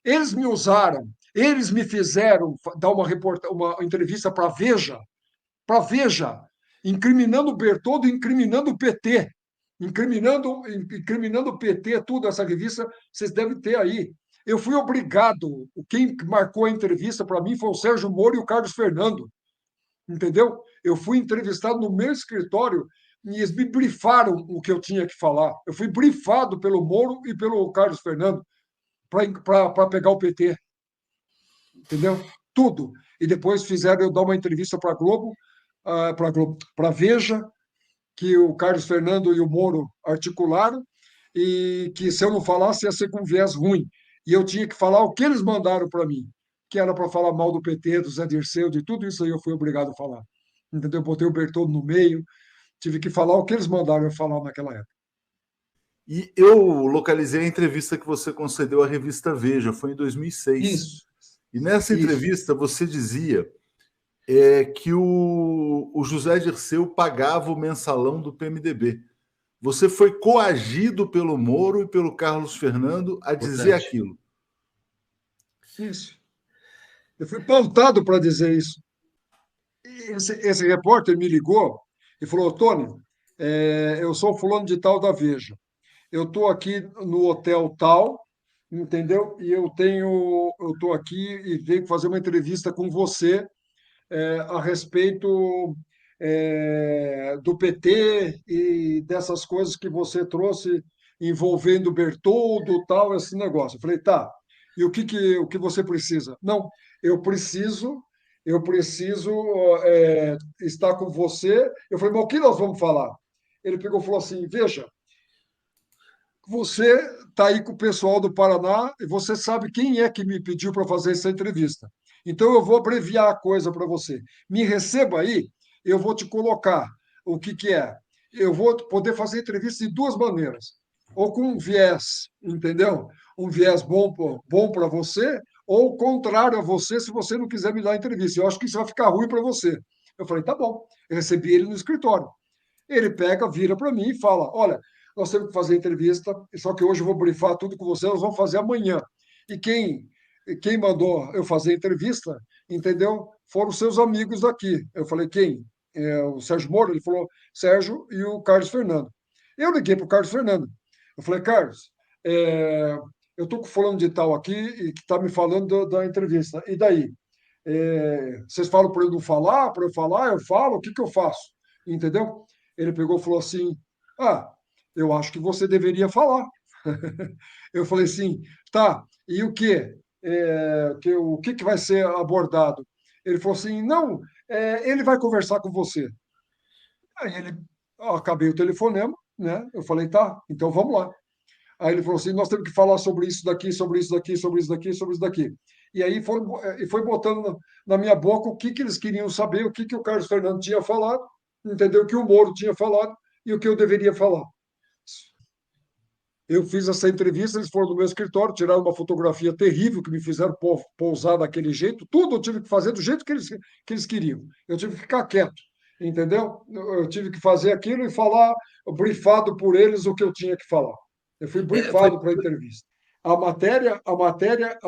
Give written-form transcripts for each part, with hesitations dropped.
Eles me usaram, eles me fizeram dar uma entrevista para Veja, incriminando o Bertoldo, incriminando o PT, incriminando o PT, tudo, essa revista vocês devem ter aí. Eu fui obrigado, quem marcou a entrevista para mim foi o Sérgio Moro e o Carlos Fernando, entendeu? Eu fui entrevistado no meu escritório e eles me brifaram o que eu tinha que falar. Eu fui brifado pelo Moro e pelo Carlos Fernando para pegar o PT, entendeu? Tudo. E depois fizeram eu dar uma entrevista para a Globo, para Veja, que o Carlos Fernando e o Moro articularam, e que se eu não falasse ia ser com viés ruim. E eu tinha que falar o que eles mandaram para mim, que era para falar mal do PT, do Zé Dirceu, de tudo isso aí eu fui obrigado a falar. Entendeu? Botei o Bertoldo no meio, tive que falar o que eles mandaram eu falar naquela época. E eu localizei a entrevista que você concedeu à revista Veja, foi em 2006. Isso. E nessa entrevista você dizia que o José Dirceu pagava o mensalão do PMDB. Você foi coagido pelo Moro e pelo Carlos Fernando a dizer aquilo. Isso. Eu fui pautado para dizer isso. Esse repórter me ligou e falou: Tony, eu sou fulano de tal da Veja. Eu estou aqui no hotel tal, entendeu? E eu estou aqui e venho fazer uma entrevista com você a respeito do PT e dessas coisas que você trouxe envolvendo o Bertoldo, tal, esse negócio. Eu falei, tá. E o que você precisa? Não, eu preciso, eu preciso estar com você. Eu falei, mas o que nós vamos falar? Ele pegou e falou assim: veja, você está aí com o pessoal do Paraná e você sabe quem é que me pediu para fazer essa entrevista. Então, eu vou abreviar a coisa para você. Me receba aí, eu vou te colocar o que é. Eu vou poder fazer entrevista de duas maneiras. Ou com um viés, entendeu? Um viés bom para você, ou contrário a você, se você não quiser me dar entrevista. Eu acho que isso vai ficar ruim para você. Eu falei, tá bom. Eu recebi ele no escritório. Ele pega, vira para mim e fala: olha, nós temos que fazer entrevista, só que hoje eu vou brifar tudo com você, nós vamos fazer amanhã. E quem mandou eu fazer a entrevista, entendeu? Foram os seus amigos daqui. Eu falei, quem? O Sérgio Moro? Ele falou, Sérgio e o Carlos Fernando. Eu liguei para o Carlos Fernando. Eu falei, Carlos, eu estou com fulano de tal aqui e que está me falando da entrevista. E daí? Vocês falam para eu não falar, para eu falar, eu falo, o que eu faço? Entendeu? Ele pegou e falou assim: ah, eu acho que você deveria falar. Eu falei assim: tá, e o quê? O que vai ser abordado? Ele falou assim: não, ele vai conversar com você. Aí acabei o telefonema, né? Eu falei: tá, então vamos lá. Aí ele falou assim: nós temos que falar sobre isso daqui, sobre isso daqui, sobre isso daqui, sobre isso daqui. E aí foi botando na minha boca o que eles queriam saber, o que o Carlos Fernando tinha falado, entendeu? O que o Moro tinha falado e o que eu deveria falar. Eu fiz essa entrevista, eles foram no meu escritório, tiraram uma fotografia terrível que me fizeram pousar daquele jeito. Tudo eu tive que fazer do jeito que eles queriam. Eu tive que ficar quieto, entendeu? Eu tive que fazer aquilo e falar, brifado por eles, o que eu tinha que falar. Eu fui brifado para a entrevista. A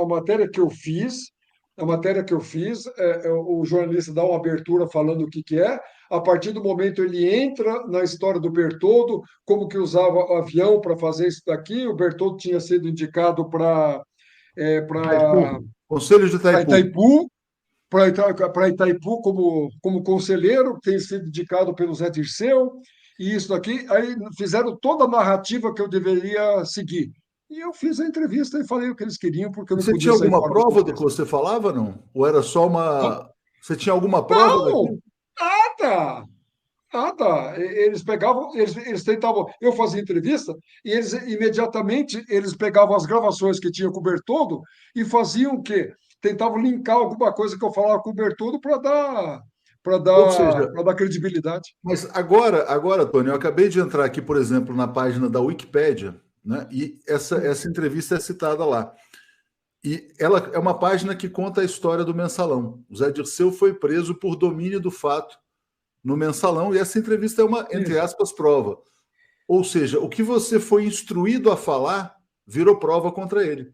matéria que eu fiz, o jornalista dá uma abertura falando o que é. A partir do momento ele entra na história do Bertoldo, como que usava o avião para fazer isso daqui. O Bertoldo tinha sido indicado para Conselho de Itaipu. Para Itaipu como conselheiro, tem sido indicado pelo Zé Dirceu, e isso daqui. Aí fizeram toda a narrativa que eu deveria seguir. E eu fiz a entrevista e falei o que eles queriam, porque eu não Você podia tinha sair alguma fora do prova do que contexto. você falava, não? Ou era só Não, uma. Você tinha alguma prova não, daquilo? nada. Nada. Eles pegavam, eles tentavam. Eu fazia entrevista e eles imediatamente eles pegavam as gravações que tinha com o Bertoldo e faziam o quê? Tentavam linkar alguma coisa que eu falava com o Bertoldo Ou seja, para dar credibilidade. mas agora, Tony, eu acabei de entrar aqui, por exemplo, na página da Wikipédia, né? E essa entrevista é citada lá. E ela é uma página que conta a história do mensalão. O Zé Dirceu foi preso por domínio do fato no mensalão, e essa entrevista é uma, entre Isso. aspas, prova. Ou seja, o que você foi instruído a falar virou prova contra ele.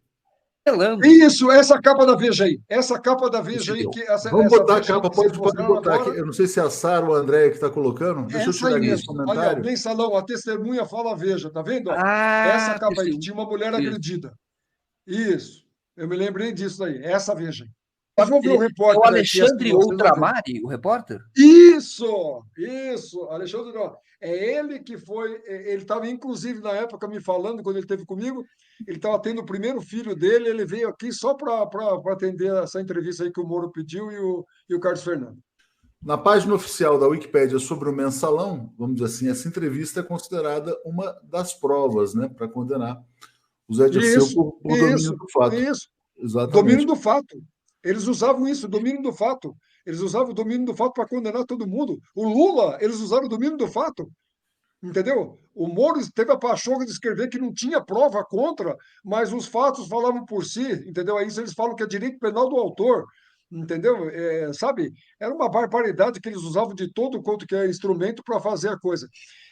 Pelando. Isso, essa capa da Veja aí. Essa capa da Veja aí. Vamos botar a capa, pode pode botar aqui. Eu não sei se é a Sara ou a Andréia que está colocando. Deixa eu essa tirar aí aqui esse mesmo. Aí, ó, comentário. mensalão, a testemunha fala Veja, tá vendo? Ó? Essa Ah, capa aí, que tinha uma mulher isso. agredida. Isso. Eu me lembrei disso aí. Essa Veja aí. Mas vamos ver o É o repórter aqui, as que Alexandre vocês vão ver. Outramari, o repórter? Isso, Alexandre Duran. É ele que foi. Ele estava, inclusive, na época, me falando, quando ele esteve comigo, ele estava tendo o primeiro filho dele, ele veio aqui só para atender essa entrevista aí que o Moro pediu e o Carlos Fernando. Na página oficial da Wikipédia sobre o mensalão, vamos dizer assim, essa entrevista é considerada uma das provas, né, para condenar o Zé Dirceu por domínio do fato. Isso. Exatamente. Domínio do fato. Eles usavam isso, domínio do fato. Eles usavam o domínio do fato para condenar todo mundo. O Lula, eles usaram o domínio do fato. Entendeu? O Moro teve a pachorra de escrever que não tinha prova contra, mas os fatos falavam por si, entendeu? Aí eles falam que é direito penal do autor, entendeu? Sabe? Era uma barbaridade que eles usavam de todo quanto que é instrumento para fazer a coisa.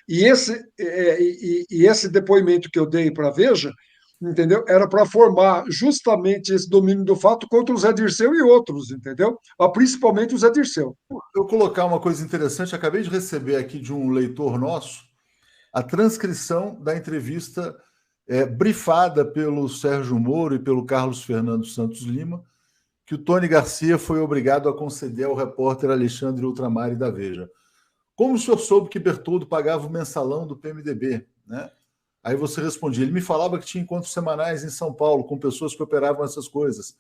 E esse depoimento que eu dei para a Veja, entendeu? Era para formar justamente esse domínio do fato contra o Zé Dirceu e outros, entendeu? Mas principalmente o Zé Dirceu. Eu colocar uma coisa interessante, acabei de receber aqui de um leitor nosso a transcrição da entrevista brifada pelo Sérgio Moro e pelo Carlos Fernando Santos Lima, que o Tony Garcia foi obrigado a conceder ao repórter Alexandre Outramari da Veja. Como o senhor soube que Bertoldo pagava o mensalão do PMDB? Né? Aí você respondia, ele me falava que tinha encontros semanais em São Paulo com pessoas que operavam essas coisas.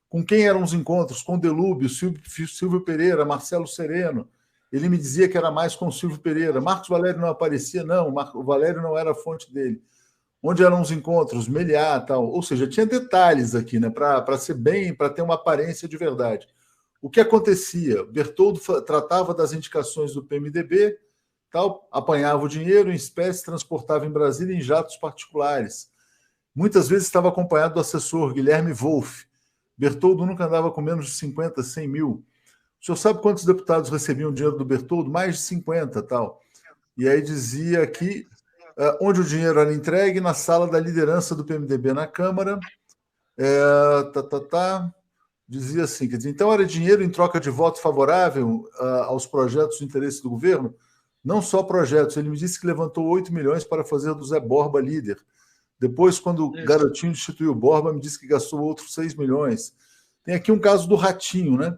Com quem eram os encontros? Com Delúbio, Silvio Pereira, Marcelo Sereno. Ele me dizia que era mais com o Silvio Pereira. Marcos Valério não aparecia, não. O Valério não era a fonte dele. Onde eram os encontros? Meliá, tal. Ou seja, tinha detalhes aqui, né? Para ser bem, para ter uma aparência de verdade. O que acontecia? Bertoldo tratava das indicações do PMDB, tal, apanhava o dinheiro em espécie, transportava em Brasília em jatos particulares. Muitas vezes estava acompanhado do assessor Guilherme Wolff. Bertoldo nunca andava com menos de 50, 100 mil. O senhor sabe quantos deputados recebiam dinheiro do Bertoldo? Mais de 50, tal. E aí dizia que onde o dinheiro era entregue, na sala da liderança do PMDB na Câmara. Dizia assim, quer dizer, então era dinheiro em troca de voto favorável aos projetos de interesse do governo? Não só projetos, ele me disse que levantou 8 milhões para fazer do Zé Borba líder. Depois, quando o Garotinho destituiu o Borba, me disse que gastou outros 6 milhões. Tem aqui um caso do Ratinho, né?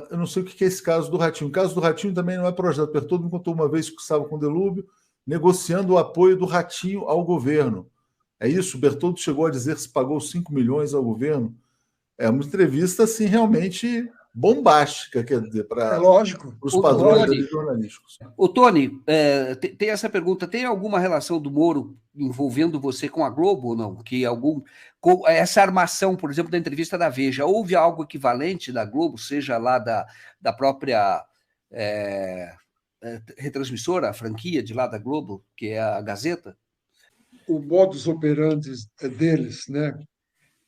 Eu não sei o que é esse caso do Ratinho. O caso do Ratinho também não é projeto. Bertoldo me contou uma vez que estava com o Delúbio, negociando o apoio do Ratinho ao governo. É isso? Bertoldo chegou a dizer que se pagou 5 milhões ao governo. É uma entrevista, assim, realmente bombástica, quer dizer, para os padrões jornalísticos. O Tony, tem essa pergunta, tem alguma relação do Moro envolvendo você com a Globo ou não? Essa armação, por exemplo, da entrevista da Veja, houve algo equivalente da Globo, seja lá da própria retransmissora, a franquia de lá da Globo, que é a Gazeta? O modus operandi deles, né?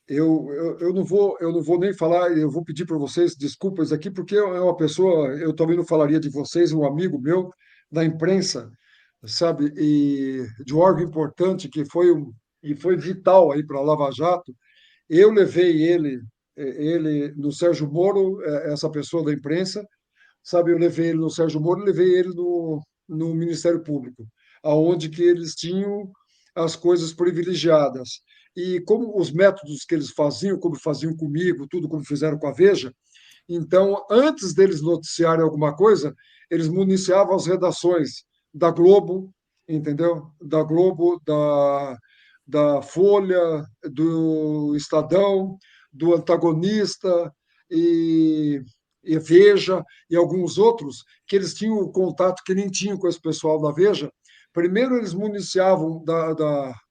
Eu não vou nem falar, eu vou pedir para vocês desculpas aqui, porque é uma pessoa, eu também não falaria de vocês, um amigo meu da imprensa, sabe, e de um órgão importante que foi vital aí para a Lava Jato. Eu levei ele no Sérgio Moro, essa pessoa da imprensa, sabe, eu levei ele no Sérgio Moro, levei ele no Ministério Público, aonde que eles tinham as coisas privilegiadas. E como os métodos que eles faziam, como faziam comigo, tudo como fizeram com a Veja, então, antes deles noticiarem alguma coisa, eles municiavam as redações da Globo, entendeu? Da Globo, da Folha, do Estadão, do Antagonista e Veja e alguns outros, que eles tinham o contato que nem tinham com esse pessoal da Veja. Primeiro, eles municiavam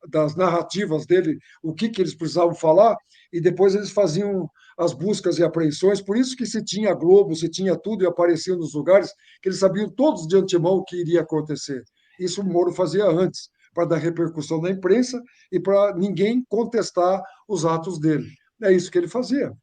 das narrativas dele, o que eles precisavam falar, e depois eles faziam as buscas e apreensões. Por isso que se tinha Globo, se tinha tudo e apareciam nos lugares, que eles sabiam todos de antemão o que iria acontecer. Isso o Moro fazia antes, para dar repercussão na imprensa e para ninguém contestar os atos dele. É isso que ele fazia.